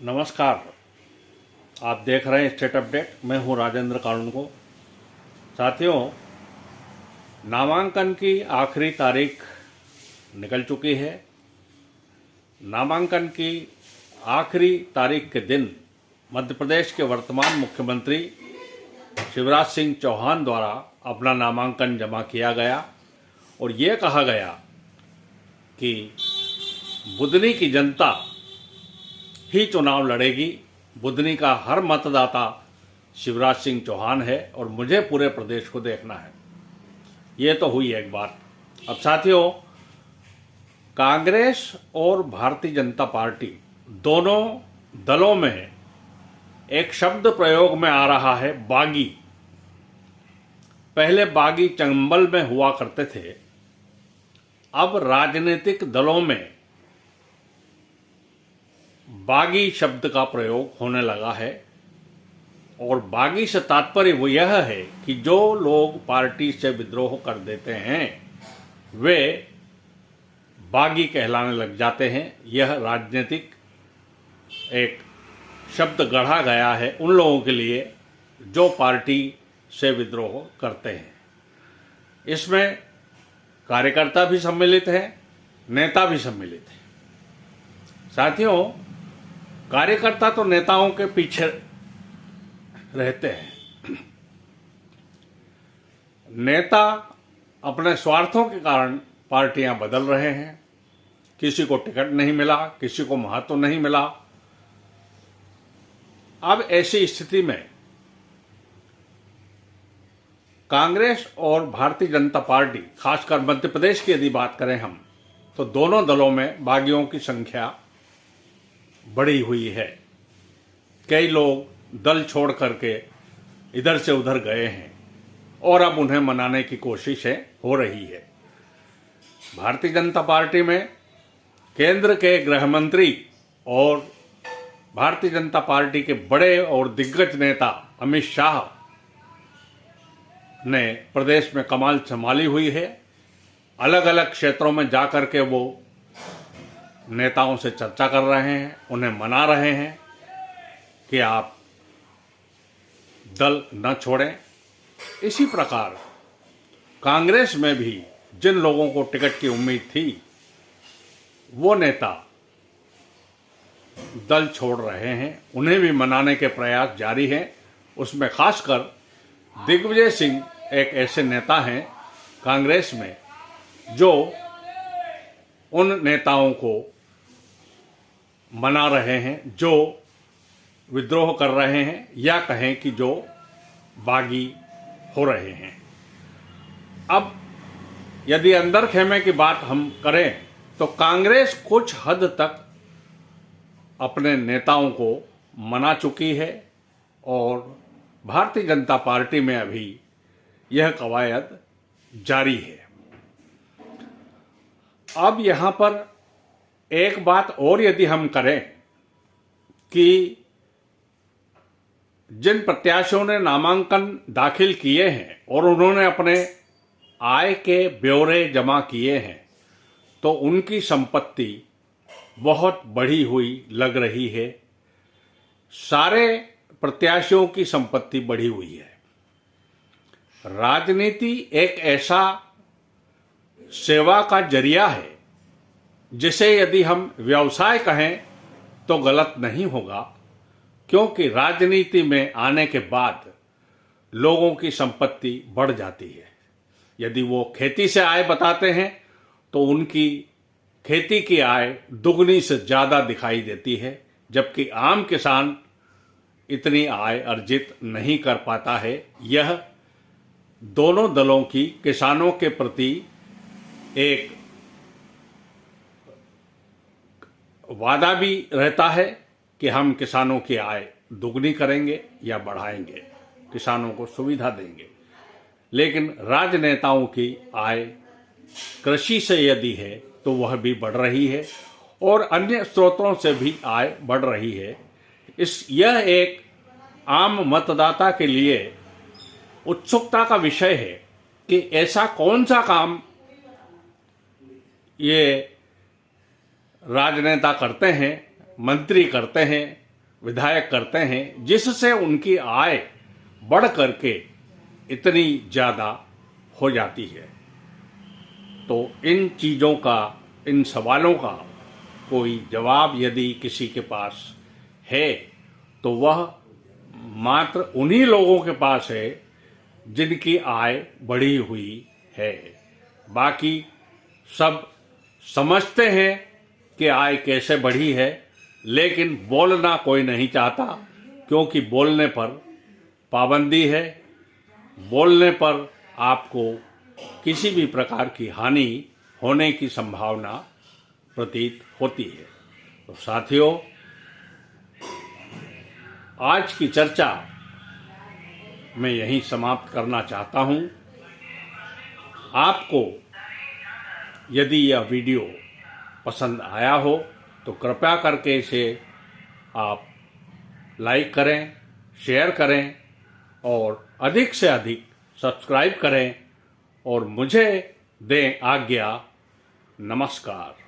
नमस्कार। आप देख रहे हैं स्टेट अपडेट। मैं हूं राजेंद्र कारुणको। साथियों, नामांकन की आखिरी तारीख निकल चुकी है। नामांकन की आखिरी तारीख के दिन मध्य प्रदेश के वर्तमान मुख्यमंत्री शिवराज सिंह चौहान द्वारा अपना नामांकन जमा किया गया और ये कहा गया कि बुदनी की जनता ही चुनाव लड़ेगी। बुदनी का हर मतदाता शिवराज सिंह चौहान है और मुझे पूरे प्रदेश को देखना है। ये तो हुई एक बात। अब साथियों, कांग्रेस और भारतीय जनता पार्टी दोनों दलों में एक शब्द प्रयोग में आ रहा है, बागी। पहले बागी चंबल में हुआ करते थे, अब राजनीतिक दलों में बागी शब्द का प्रयोग होने लगा है। और बागी से तात्पर्य वो यह है कि जो लोग पार्टी से विद्रोह कर देते हैं वे बागी कहलाने लग जाते हैं। यह राजनीतिक एक शब्द गढ़ा गया है उन लोगों के लिए जो पार्टी से विद्रोह करते हैं। इसमें कार्यकर्ता भी सम्मिलित है, नेता भी सम्मिलित है। साथियों, कार्यकर्ता तो नेताओं के पीछे रहते हैं। नेता अपने स्वार्थों के कारण पार्टियां बदल रहे हैं। किसी को टिकट नहीं मिला, किसी को महत्व नहीं मिला। अब ऐसी स्थिति में कांग्रेस और भारतीय जनता पार्टी, खासकर मध्य प्रदेश की यदि बात करें हम, तो दोनों दलों में बागियों की संख्या बढ़ी हुई है। कई लोग दल छोड़ करके इधर से उधर गए हैं और अब उन्हें मनाने की कोशिशें हो रही है। भारतीय जनता पार्टी में केंद्र के गृह मंत्री और भारतीय जनता पार्टी के बड़े और दिग्गज नेता अमित शाह ने प्रदेश में कमाल संभाली हुई है। अलग अलग क्षेत्रों में जाकर के वो नेताओं से चर्चा कर रहे हैं, उन्हें मना रहे हैं कि आप दल न छोड़ें। इसी प्रकार कांग्रेस में भी जिन लोगों को टिकट की उम्मीद थी वो नेता दल छोड़ रहे हैं, उन्हें भी मनाने के प्रयास जारी हैं। उसमें खासकर दिग्विजय सिंह एक ऐसे नेता हैं कांग्रेस में जो उन नेताओं को मना रहे हैं जो विद्रोह कर रहे हैं, या कहें कि जो बागी हो रहे हैं। अब यदि अंदर खेमे की बात हम करें तो कांग्रेस कुछ हद तक अपने नेताओं को मना चुकी है और भारतीय जनता पार्टी में अभी यह कवायद जारी है। अब यहां पर एक बात और यदि हम करें कि जिन प्रत्याशियों ने नामांकन दाखिल किए हैं और उन्होंने अपने आय के ब्यौरे जमा किए हैं तो उनकी संपत्ति बहुत बढ़ी हुई लग रही है। सारे प्रत्याशियों की संपत्ति बढ़ी हुई है। राजनीति एक ऐसा सेवा का जरिया है जिसे यदि हम व्यवसाय कहें तो गलत नहीं होगा, क्योंकि राजनीति में आने के बाद लोगों की संपत्ति बढ़ जाती है। यदि वो खेती से आय बताते हैं तो उनकी खेती की आय दुगनी से ज़्यादा दिखाई देती है, जबकि आम किसान इतनी आय अर्जित नहीं कर पाता है। यह दोनों दलों की किसानों के प्रति एक वादा भी रहता है कि हम किसानों की आय दुगनी करेंगे या बढ़ाएंगे, किसानों को सुविधा देंगे। लेकिन राजनेताओं की आय कृषि से यदि है तो वह भी बढ़ रही है और अन्य स्रोतों से भी आय बढ़ रही है। यह एक आम मतदाता के लिए उत्सुकता का विषय है कि ऐसा कौन सा काम ये राजनेता करते हैं, मंत्री करते हैं विधायक करते हैं, जिससे उनकी आय बढ़ करके इतनी ज़्यादा हो जाती है। तो इन चीज़ों का, इन सवालों का कोई जवाब यदि किसी के पास है तो वह मात्र उन्हीं लोगों के पास है जिनकी आय बढ़ी हुई है। बाकी सब समझते हैं कि आय कैसे बढ़ी है, लेकिन बोलना कोई नहीं चाहता, क्योंकि बोलने पर पाबंदी है। बोलने पर आपको किसी भी प्रकार की हानि होने की संभावना प्रतीत होती है। तो साथियों, आज की चर्चा मैं यहीं समाप्त करना चाहता हूं। आपको यदि यह वीडियो पसंद आया हो तो कृपया करके इसे आप लाइक करें, शेयर करें और अधिक से अधिक सब्सक्राइब करें और मुझे दें आज्ञा। नमस्कार।